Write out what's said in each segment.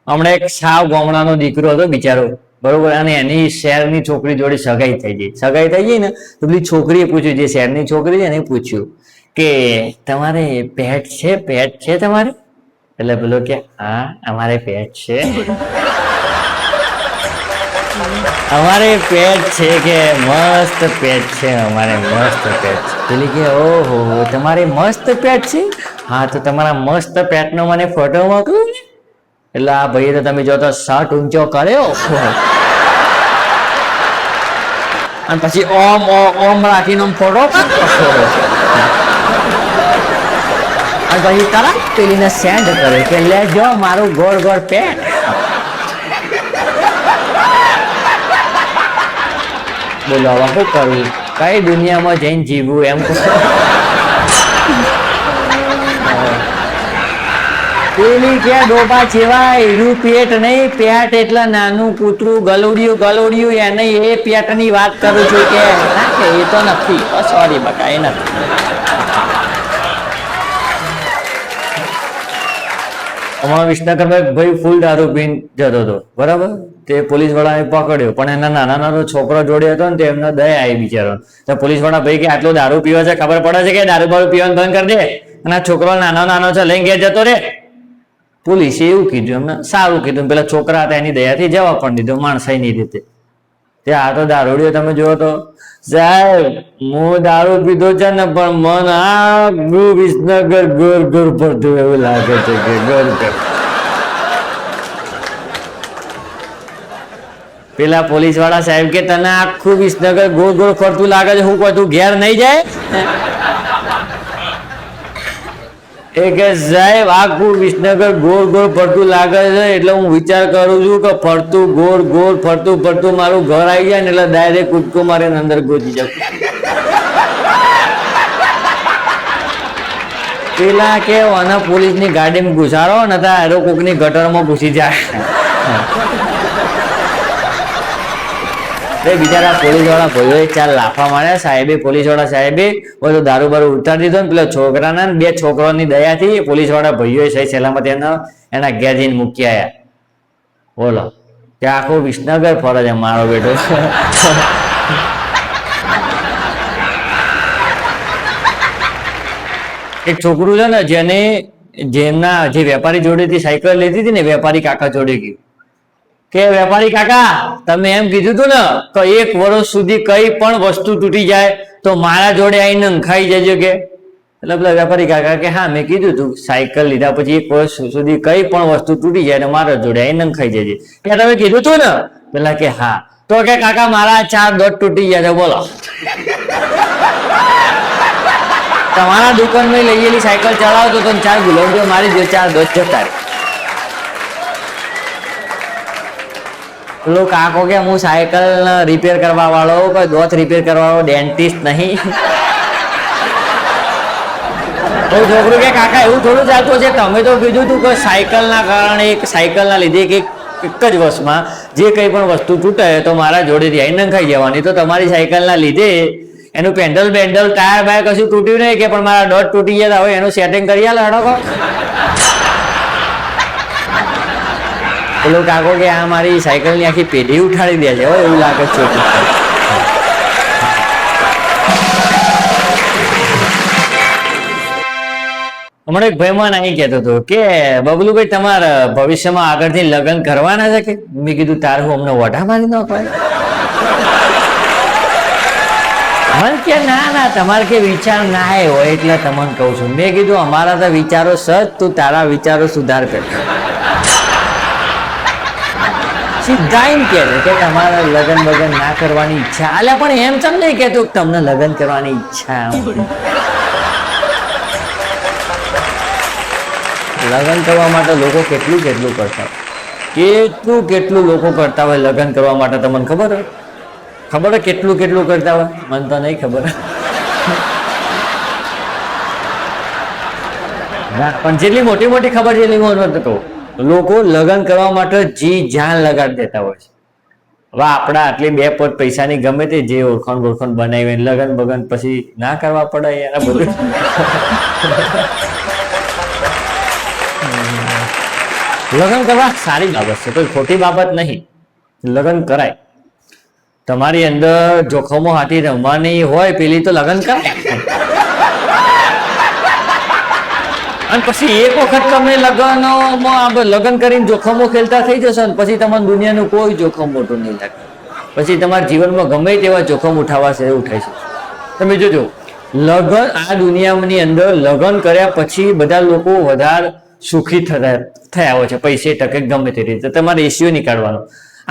હમણાં એક સાવ ગામડાનો દીકરો હતો બિચારો, બરોબર, અને એની શહેરની છોકરી જોડે સગાઈ થઈ ગઈ ને તો પેલી છોકરીએ પૂછ્યું, જે શહેરની છોકરી છે એને પૂછ્યું કે તમારે પેટ છે તમારે? એટલે પેલો કે હા અમારે પેટ છે. અમારે પેટ છે કે મસ્ત પેટ છે, અમારે મસ્ત પેટ છે. પેલી કે ઓહો તમારે મસ્ત પેટ છે, હા તો તમારા મસ્ત પેટ નો મને ફોટો મોકલો ને. એટલે આ ભાઈ તો તમે જો તો શર્ટ ઊંચો કર્યો અને પછી ઓમ રાખીને ફોટો અને પછી તરત પેલીને સેન્ડ કરે કે લેજો મારું ગોળ ગોળ પેટ. બોલો હવે શું કરવું, કઈ દુનિયામાં જઈને જીવવું એમ. પેલી કે ડોબા જેવાય એનું પેટ નહીં, પેટ એટલે નાનું કૂતરું ગલોડિયું એને એ પેટ ની વાત કરું છું કે એ તો નથી, સોરી બકા એ નથી. અમારા વિસનગરમાં એક ભાઈ ફૂલ દારૂ પીને જતો હતો, બરાબર, તે પોલીસ વાળાએ પકડ્યો, પણ એના નાનો છોકરો જોડે હતો ને, તે એમને દયા આવી બિચારો. તો પોલીસ વાળા ભાઈ કે આટલો દારૂ પીવો છે, ખબર પડે છે કે દારૂ બારૂ પીવાનું બંધ કરી દે, અને આ છોકરો નાનો છે લઈને ઘેર જતો રે. પોલીસે એવું કીધું, એમને સારું કીધું, પેલા છોકરા હતા એની દયાથી જવા પણ દીધો માણસાઈની રીતે. તે આ તો દારૂડિયો તમે જોવો તો, સાહેબ હું દારૂ પીધો છે ને પણ મન આખું વિસનગર ઘર ફરતું એવું લાગે છે કે ઘર. પેલા પોલીસ વાળા સાહેબ કે તને આખું વિસનગર ગોળ ફરતું લાગે છે, હું કોઈ તું ઘેર નહીં જાય? એ કે સાહેબ આખું વિસનગર ગોળ ફરતું લાગે છે, એટલે હું વિચાર કરું છું કે ફરતું ગોળ ફરતું મારું ઘર આવી જાય ને એટલે ડાયરેક્ટ કૂદકો મારીને અંદર ઘૂસી જાઉં. પેલા કે આના પોલીસની ગાડીમાં ઘુસારો ને એરો કોકની ગટરમાં ઘૂસી જાય. બિચારા પોલીસ વાળા ભાઈઓ ચાર લાફા માર્યા, સાહેબે પોલીસ વાળા સાહેબે બધું દારૂ બારૂ ઉતારી દીધો ને પેલા છોકરાના બે છોકરાની દયાથી પોલીસ વાળા ભાઈઓ સહી સલામત એના ઘેર જઈને મૂકી આવ્યા. બોલો કે આખું વિસનગર ફરે છે મારો બેટો. એક છોકરું છે ને જેમના જે વેપારી જોડેથી સાયકલ લેતી હતી ને, વેપારી કાકા જોડે ગયું કે વેપારી કાકા તમે એમ કીધું હતું ને કે 1 વર્ષ સુધી કઈ પણ વસ્તુ તૂટી જાય તો મારા જોડે આવીને નંખાઈ જજો કે. એટલે પેલા વેપારી કાકા કે હા મેં કીધું તું, સાયકલ લીધા પછી 1 વર્ષ સુધી કઈ પણ વસ્તુ તૂટી જાય તો મારા જોડે આવીને નંખાઈ જજે. કે તમે કીધું તું ને? પેલા કે હા. તો કે કાકા મારા 4 દોત તૂટી ગયા છે. બોલો તમારા દુકાનમાં લઈ ગયેલી સાયકલ ચલાવતો તો 4 ગુલાબીઓ મારી દો, 4 દોત જતા રહે. પેલો કાકો કે હું સાયકલ રિપેર કરવા વાળો, કોઈ દોત રિપેર કરવા વાળો ડેન્ટિસ્ટ નહીં. તો છોકરું કે કાકા એવું થોડું ચાલતું છે, તમે તો કીધું હતું કે સાયકલના કારણે સાયકલના લીધે એક જ વર્ષમાં જે કંઈ પણ વસ્તુ તૂટે તો મારા જોડેથી આવીને નંખાઈ જવાની. તો તમારી સાયકલના લીધે એનું પેન્ડલ ટાયર બાયર કશું તૂટ્યું નહીં કે, પણ મારા દોત તૂટી ગયા, હવે એનું સેટિંગ કરી આલો હડો. પેલો કાકો કે આ મારી સાયકલની આખી પેઢી ઉઠાડી દે છે એવું લાગે છે. હમણાં એક ભાઈ મને અહીં કહેતો હતો કે બબલુભાઈ તમારા ભવિષ્યમાં આગળથી લગ્ન કરવાના છે કે? મેં કીધું તારે હું અમને વઢા મારી નાખવાય? મને કે ના તમારે કે વિચાર ના હોય એટલે તમને કહું છું. મેં કીધું અમારા તો વિચારો સચ, તું તારા વિચારો સુધાર કર. સીધા એમ કે તમારે લગ્ન બગન ના કરવાની ઈચ્છા, અલ્યા પણ એમ ચમ નહીં કહેતું તમને લગ્ન કરવાની ઈચ્છા. લગ્ન કરવા માટે લોકો કેટલું કરતા હોય, કેટલું લોકો કરતા હોય લગ્ન કરવા માટે. તમને ખબર હોય કેટલું કરતા હોય? મને તો નહીં ખબર. ના પણ જેટલી મોટી ખબર છે એટલી મોટી કહું, લોકો લગ્ન કરવા માટે જી જાન લગાડી દેતા હોય છે. હવે આપણા આટલી 2 પોત પૈસાની ગમે તે જે ઓળખાણ બનાવી લગ્ન બગન પછી ના કરવા પડે યાર બધું. લગ્ન કરવા સારી બાબત છે, કોઈ ખોટી બાબત નહીં. લગ્ન કરાય. તમારી અંદર જોખમો હાથી રમવાની હોય પેલી તો લગ્ન કરાય. અને પછી એક વખત તમે લગ્ન કરીને જોખમો ખેલતા થઈ જશો ને પછી તમારે દુનિયાનું કોઈ જોખમ મોટું નહીં લાગે. પછી તમારા જીવનમાં ગમે તેવા જોખમ ઉઠાવાશે ઉઠાઈ છે. તમે જોજો લગ્ન આ દુનિયાની અંદર લગ્ન કર્યા પછી બધા લોકો વધારે સુખી થયા હોય છે, પૈસે ટકે ગમે તે રીતે. તમારે રેશિયો નીકાળવાનો.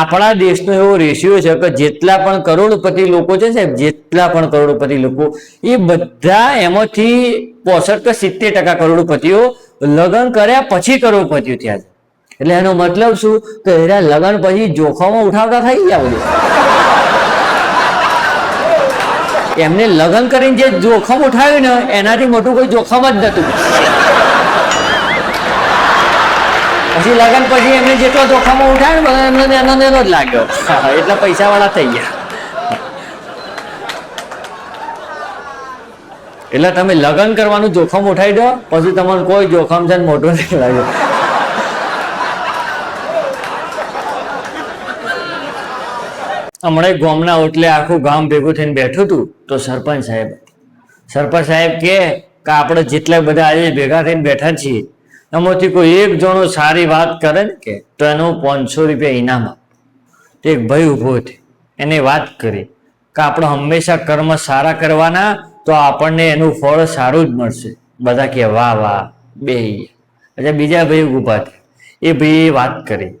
આપણા દેશનો એવો રેશિયો છે કે જેટલા પણ કરોડપતિ લોકો છે સાહેબ, જેટલા પણ કરોડપતિ લોકો એ બધા એમાંથી 65 કે 70% કરોડપતિઓ લગ્ન કર્યા પછી કરોડપતિઓ થયા છે. એટલે એનો મતલબ શું કે એના લગ્ન પછી જોખમો ઉઠાવતા થઈ ગયા બધું. એમને લગ્ન કરીને જે જોખમ ઉઠાવ્યું ને એનાથી મોટું કોઈ જોખમ જ નતું. પછી લગ્ન પછી એમને જેટલો જોખમો ઉઠાવ્યો એમને એનો જ લાગ્યો, એટલા પૈસા વાળા થઈ ગયા. એટલે તમે લગ્ન કરવાનું જોખમ ઉઠાવી દો પછી તમને કોઈ જોખમ છે મોટું નહીં લાગે. હમણાં ગામના ઓટલે આખું ગામ ભેગું થઈને બેઠું હતું તો સરપંચ સાહેબ કે આપણે જેટલા બધા આજે ભેગા થઈને બેઠા છીએ એમાંથી કોઈ એક જણો સારી વાત કરે ને કે તો એનું 500 રૂપિયા ઇનામ આપે. એક ભાઈ ઉભો થયો, એને વાત કરી કે આપણે હંમેશા કર્મ સારા કરવાના તો આપણને એનું ફળ સારું જ મળશે. બધા કે વાહ વાહ બે. એટલે બીજા ભાઈ ઉભા થયા, એ ભાઈએ વાત કરી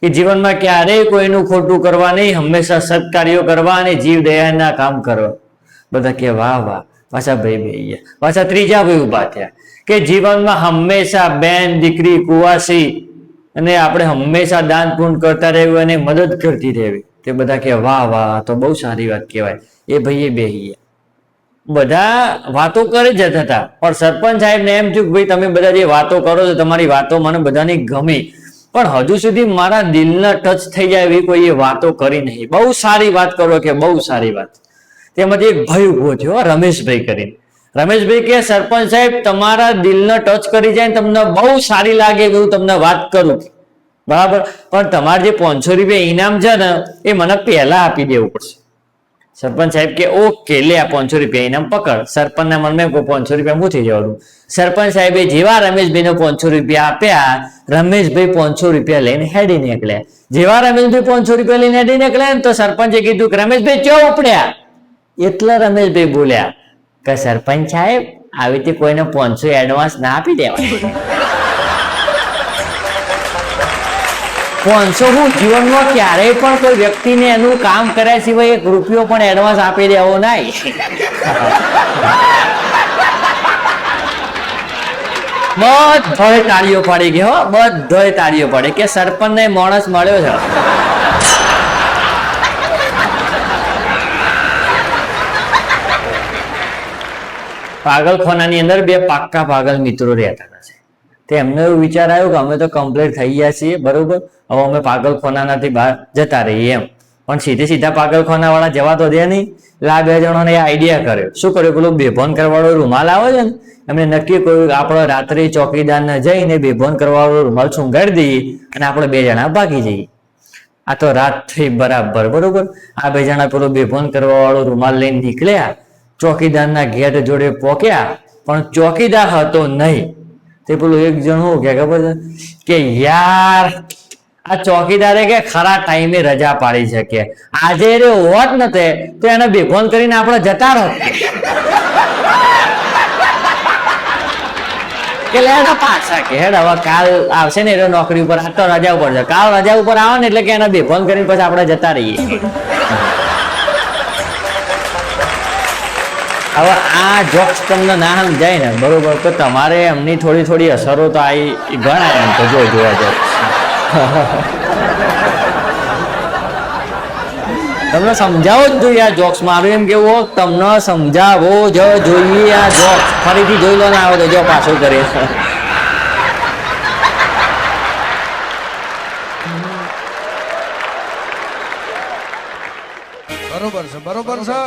કે જીવનમાં ક્યારેય કોઈનું ખોટું કરવા નહીં, હંમેશા સત્કાર્યો કરવા અને જીવ દયાના કામ કરવા. બધા કે વાહ વાહ. પાછા ભાઈ બે ગયા. પાછા ત્રીજા ભાઈ ઉભા થયા કે જીવનમાં હંમેશા બેન દીકરી કુવાસી અને આપણે હંમેશા દાન પુણ્ય કરતા રહેવું અને મદદ કરતી રહેવી. તે બધા કે વાહ વાહ, તો બહુ સારી વાત કહેવાય. એ ભાઈએ બેહી ગયા. બધા વાતો કરી જતા હતા પણ સરપંચ સાહેબ ને એમ થયું કે ભાઈ તમે બધા જે વાતો કરો છો તમારી વાતો મને બધાની ગમી, પણ હજુ સુધી મારા દિલના ટચ થઈ જાય એવી કોઈ વાતો કરી નહીં. બહુ સારી વાત કરો કે બહુ સારી વાત. તેમાંથી એક ભાઈ ઉભો થયો, રમેશભાઈ કરીને. રમેશભાઈ કે સરપંચ સાહેબ તમારા દિલને ટચ કરી જાય તમને બહુ સારી લાગે એવું તમને વાત કરું, બરાબર, પણ તમારે જે 500 રૂપિયા ઇનામ છે ને એ મને પહેલા આપી દેવું પડશે. સરપંચ સાહેબ કે ઓકે લે આ 500 રૂપિયા ઇનામ પકડ. સરપંચના મનમાં 500 રૂપિયા હું થઈ જવાનું. સરપંચ સાહેબે જેવા રમેશભાઈને 500 રૂપિયા આપ્યા, રમેશભાઈ 500 રૂપિયા લઈને હેડી નીકળ્યા. જેવા રમેશભાઈ 500 રૂપિયા લઈને હેડી નીકળ્યા ને તો સરપંચે કીધું કે રમેશભાઈ ચો ઉપડ્યા. એટલા રમેશભાઈ બોલ્યા કે સરપંચ સાહેબ આવી રીતે કોઈને 500 એડવાન્સ ના આપી દેવાય. 500 હું જીવનમાં ક્યારેય પણ કોઈ વ્યક્તિને એનું કામ કર્યા સિવાય 1 રૂપિયો પણ એડવાન્સ આપી દેવો નહીં. બધોય તાળીઓ પાડી ગયો, બધોય તાળીઓ પાડે કે સરપંચને માણસ મળ્યો છે. પાગલખાનાની અંદર 2 પાક્કા પાગલ મિત્રો રહેતા હતા. એમને એવું વિચાર આવ્યો કે અમે તો કમ્પ્લીટ થઈ ગયા છીએ, બરોબર, હવે અમે પાગલખાનાથી બહાર જતા રહીએ એમ. પણ સીધા પાગલખાના વાળા જવા તો દે નહીં. એટલે આ 2 જણોને આઈડિયા કર્યો. શું કર્યું? પેલો બેભાન કરવાવાળો રૂમાલ આવે છે ને એમને નક્કી કર્યું આપણે રાત્રે ચોકીદારને જઈને બેભાન કરવાવાળો રૂમાલ સુંઘાડી દઈએ અને આપણે 2 જણા ભાગી જઈએ. આ તો રાત થઈ બરાબર, બરોબર. આ 2 જણા પેલો બેભાન કરવાવાળો રૂમાલ લઈને નીકળ્યા, ચોકીદારના ગેટ જોડે પહોંચ્યા, પણ ચોકીદાર હતો નહીં. તે પેલું એક જણ શું કે ખબર છે કે યાર આ ચોકીદારે કે ખરા ટાઈમે રજા પાડી શકે, આજે એ હોત ને તો એને બેભાન કરીને આપણે જતા રહો. કે લે પાછા કે હેડ હવે કાલ આવશે ને એ નોકરી ઉપર, આ તો રજા ઉપર છે, કાલ રજા ઉપર આવે ને એટલે કે એને બેભાન કરીને પછી આપણે જતા રહીએ. હવે આ જોક્સ તમને ના સમજાય ને, બરોબર, તો તમારે એમની થોડી અસરો તો આવી ગણાય એમ તો જોવા જાય. તમને સમજાવો જ જોઈએ આ જોક્સ. મારું એમ કેવું તમને સમજાવો જ જોઈએ આ જોક્સ. ફરીથી જોઈ લો ને આવે તો જો પાછું કરીએ. બરોબર છે.